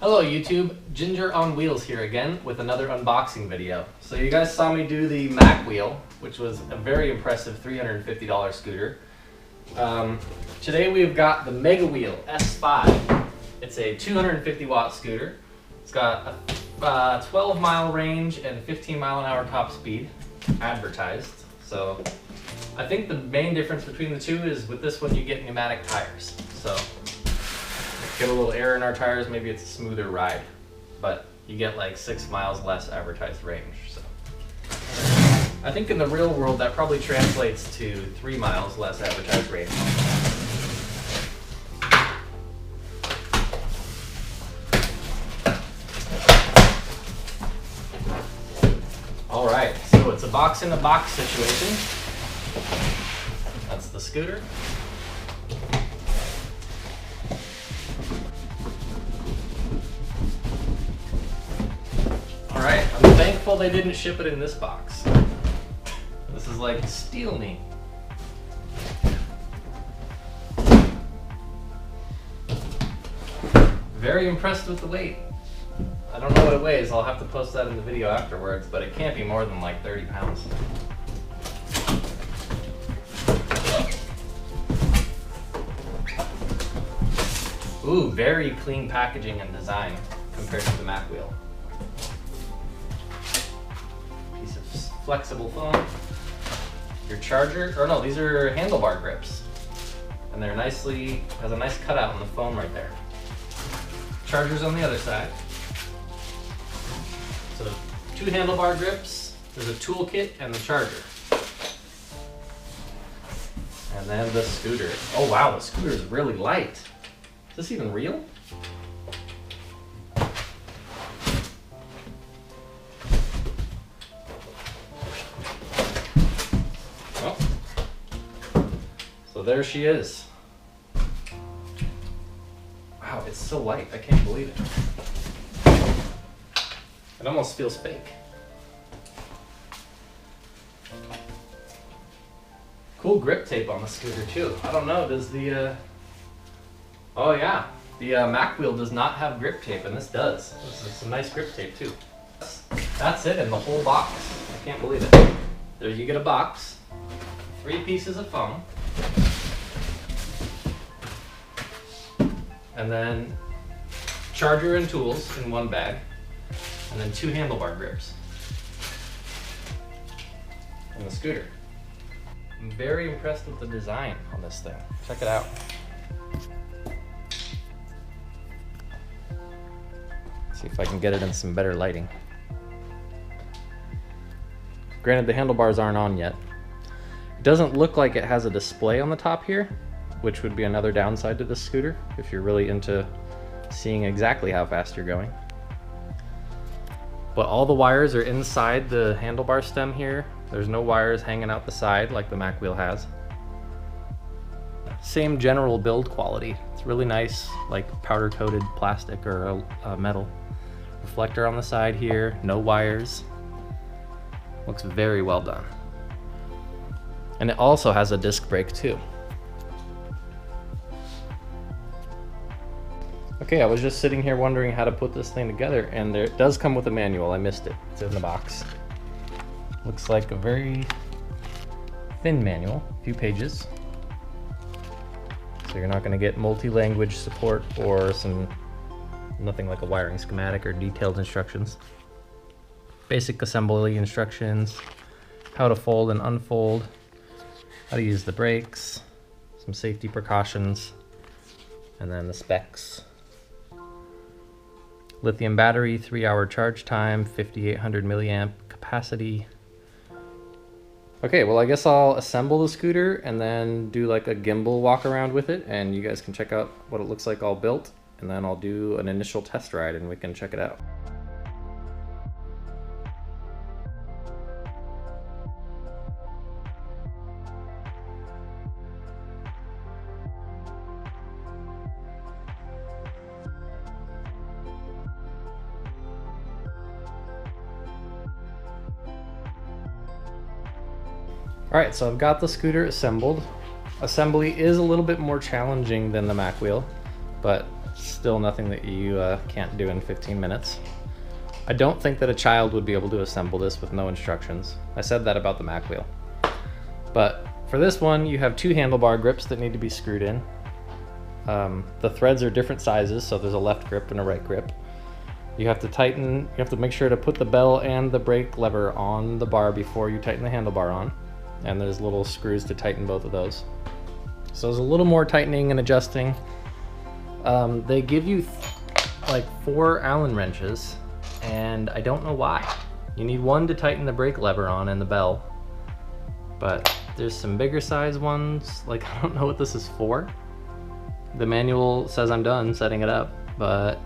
Hello YouTube, Ginger on Wheels here again with another unboxing video. So you guys saw me do the Megawheel, which was a very impressive $350 scooter. Today we've got the Megawheel S5. It's a 250 watt scooter. It's got a 12 mile range and 15 mile an hour top speed advertised. So I think the main difference between the two is with this one you get pneumatic tires. So get a little air in our tires, maybe it's a smoother ride, but you get like 6 miles less advertised range. So I think in the real world that probably translates to 3 miles less advertised range. All right, so it's a box in a box situation. That's the scooter. Alright, I'm thankful they didn't ship it in this box. This is like steal me. Very impressed with the weight. I don't know what it weighs, I'll have to post that in the video afterwards, but it can't be more than like 30 pounds. Ooh, very clean packaging and design compared to the Megawheel. Piece of flexible foam. Your charger, or no, these are handlebar grips. And they're nicely, has a nice cutout on the foam right there. Charger's on the other side. So 2 handlebar grips, there's a toolkit and the charger. And then the scooter. Oh wow, the scooter is really light. Is this even real? Oh. So there she is. Wow, it's so light, I can't believe it. It almost feels fake. Cool grip tape on the scooter too. I don't know, does the oh yeah, the Megawheel does not have grip tape, and this does. This is some nice grip tape too. That's it in the whole box. I can't believe it. There you get a box, 3 pieces of foam, and then charger and tools in 1 bag, and then 2 handlebar grips, and the scooter. I'm very impressed with the design on this thing. Check it out. See if I can get it in some better lighting. Granted, the handlebars aren't on yet. It doesn't look like it has a display on the top here, which would be another downside to this scooter if you're really into seeing exactly how fast you're going. But all the wires are inside the handlebar stem here. There's no wires hanging out the side like the Megawheel has. Same general build quality. It's really nice, like powder coated plastic or metal. Reflector on the side here, no wires. Looks very well done. And it also has a disc brake too. Okay, I was just sitting here wondering how to put this thing together, and it does come with a manual. I missed it. It's in the box. Looks like a very thin manual, a few pages. So you're not going to get multi-language support or nothing like a wiring schematic or detailed instructions. Basic assembly instructions, how to fold and unfold, how to use the brakes, some safety precautions, and then the specs. Lithium battery, 3-hour charge time, 5800 milliamp capacity. Okay, well I guess I'll assemble the scooter and then do like a gimbal walk around with it, and you guys can check out what it looks like all built. And then I'll do an initial test ride and we can check it out. All right, so I've got the scooter assembled. Assembly is a little bit more challenging than the Megawheel, but Still nothing that you can't do in 15 minutes. I don't think that a child would be able to assemble this with no instructions. I said that about the Mac wheel. But for this one, you have 2 handlebar grips that need to be screwed in. The threads are different sizes, so there's a left grip and a right grip. You have to tighten, you have to make sure to put the bell and the brake lever on the bar before you tighten the handlebar on. And there's little screws to tighten both of those. So there's a little more tightening and adjusting. They give you like 4 Allen wrenches, and I don't know why. You need 1 to tighten the brake lever on and the bell. But there's some bigger size ones, like I don't know what this is for. The manual says I'm done setting it up, but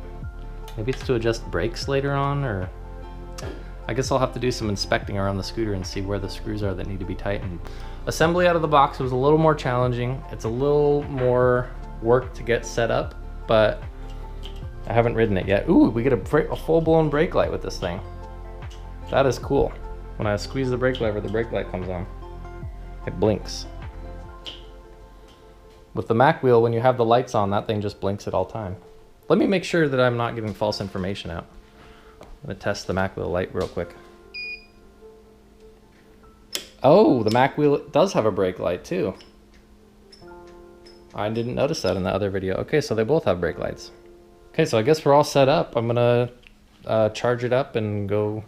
maybe it's to adjust brakes later on, or I guess I'll have to do some inspecting around the scooter and see where the screws are that need to be tightened. Assembly out of the box was a little more challenging. It's a little more work to get set up, but I haven't ridden it yet. Ooh, we get a full-blown brake light with this thing. That is cool. When I squeeze the brake lever, the brake light comes on. It blinks. With the Mac wheel, when you have the lights on, that thing just blinks at all time. Let me make sure that I'm not giving false information out. I'm gonna test the Mac wheel light real quick. Oh, the Mac wheel does have a brake light too. I didn't notice that in the other video. Okay, so they both have brake lights. Okay, so I guess we're all set up. I'm gonna charge it up and go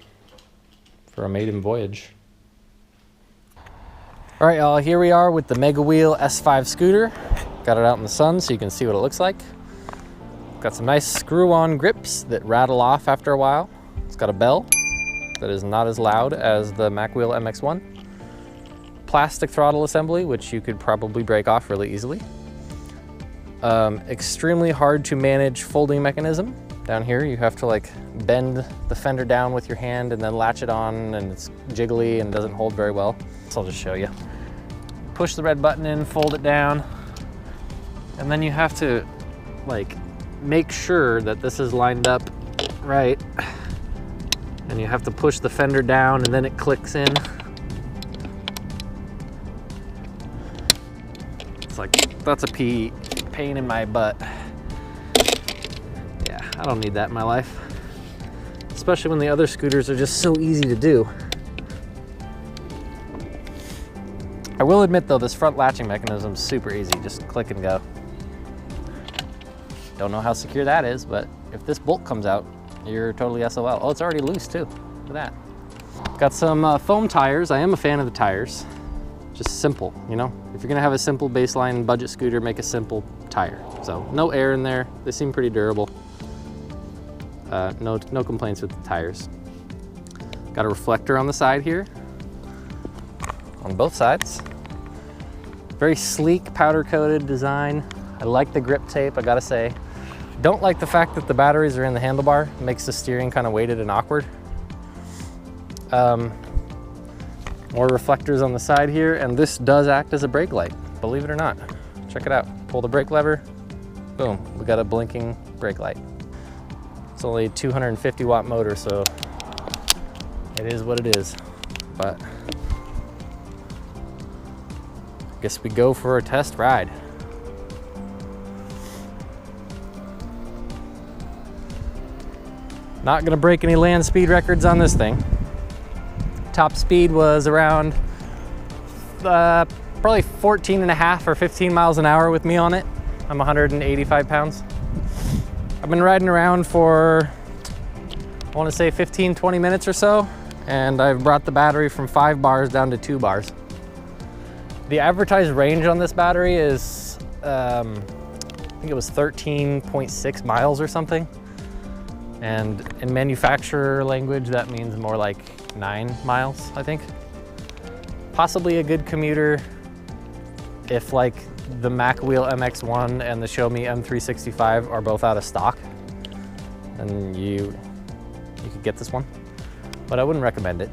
for a maiden voyage. All right, y'all, here we are with the Megawheel S5 scooter. Got it out in the sun so you can see what it looks like. Got some nice screw-on grips that rattle off after a while. It's got a bell that is not as loud as the Megawheel MX1. Plastic throttle assembly, which you could probably break off really easily. Extremely hard to manage folding mechanism. Down here, you have to like bend the fender down with your hand and then latch it on, and it's jiggly and doesn't hold very well. So I'll just show you. Push the red button in, fold it down, and then you have to like make sure that this is lined up right. And you have to push the fender down and then it clicks in. It's like, that's a pain in my butt. Yeah, I don't need that in my life. Especially when the other scooters are just so easy to do. I will admit though, this front latching mechanism is super easy, just click and go. Don't know how secure that is, but if this bolt comes out, you're totally SOL. Oh, it's already loose too, look at that. Got some foam tires. I am a fan of the tires. Just simple, you know? If you're gonna have a simple baseline budget scooter, make a simple tire. So no air in there, they seem pretty durable. No complaints with the tires. Got a reflector on the side here, on both sides. Very sleek, powder-coated design. I like the grip tape, I gotta say. Don't like the fact that the batteries are in the handlebar. It makes the steering kind of weighted and awkward. More reflectors on the side here, and this does act as a brake light, believe it or not. Check it out. Pull the brake lever, boom, we got a blinking brake light. It's only a 250 watt motor, so it is what it is. But I guess we go for a test ride. Not gonna break any land speed records on this thing. Top speed was around probably 14 and a half or 15 miles an hour with me on it. I'm 185 pounds. I've been riding around for, I wanna say 15, 20 minutes or so, and I've brought the battery from 5 bars down to 2 bars. The advertised range on this battery is, I think it was 13.6 miles or something. And in manufacturer language, that means more like 9 miles, I think. Possibly a good commuter if like the Megawheel MX1 and the Xiaomi M365 are both out of stock, then you could get this one, but I wouldn't recommend it.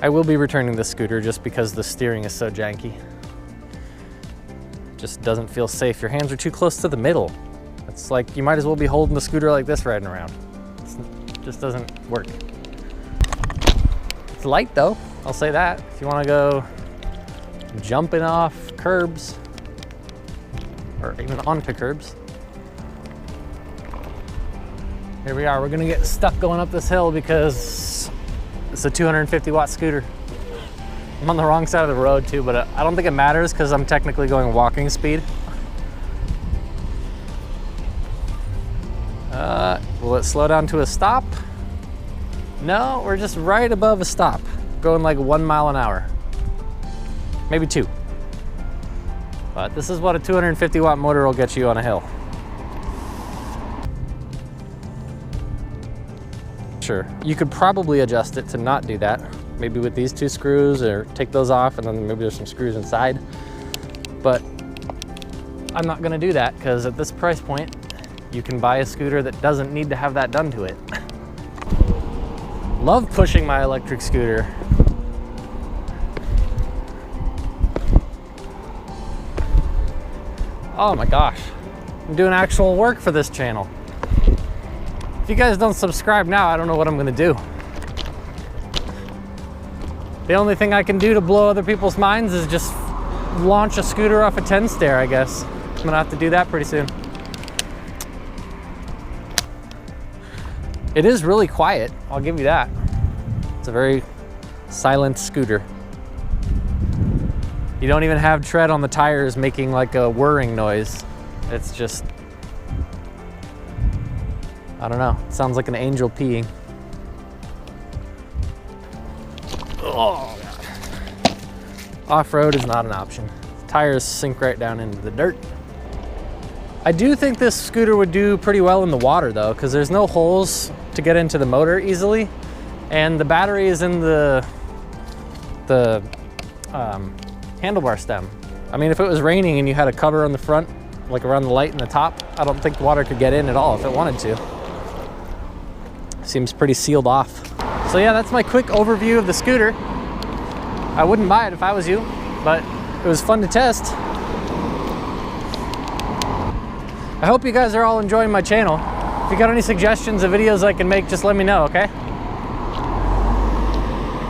I will be returning this scooter just because the steering is so janky. Just doesn't feel safe. Your hands are too close to the middle. It's like you might as well be holding the scooter like this riding around. It just doesn't work. It's light though, I'll say that. If you want to go jumping off curbs or even onto curbs. Here we are. We're gonna get stuck going up this hill because it's a 250 watt scooter. I'm on the wrong side of the road too, but I don't think it matters because I'm technically going walking speed. Will it slow down to a stop? No, we're just right above a stop, going like 1 mile an hour, maybe 2. But this is what a 250 watt motor will get you on a hill. Sure, you could probably adjust it to not do that. Maybe with these 2 screws, or take those off and then maybe there's some screws inside. But I'm not gonna do that because at this price point, you can buy a scooter that doesn't need to have that done to it. Love pushing my electric scooter. Oh my gosh, I'm doing actual work for this channel. If you guys don't subscribe now, I don't know what I'm gonna do. The only thing I can do to blow other people's minds is just launch a scooter off a 10 stair, I guess. I'm gonna have to do that pretty soon. It is really quiet, I'll give you that. It's a very silent scooter. You don't even have tread on the tires making like a whirring noise. It's just, I don't know, it sounds like an angel peeing. Oh God. Off-road is not an option. Tires sink right down into the dirt. I do think this scooter would do pretty well in the water though, because there's no holes to get into the motor easily. And the battery is in the handlebar stem. I mean, if it was raining and you had a cover on the front, like around the light and the top, I don't think water could get in at all if it wanted to. Seems pretty sealed off. So yeah, that's my quick overview of the scooter. I wouldn't buy it if I was you, but it was fun to test. I hope you guys are all enjoying my channel. If you got any suggestions of videos I can make, just let me know, okay?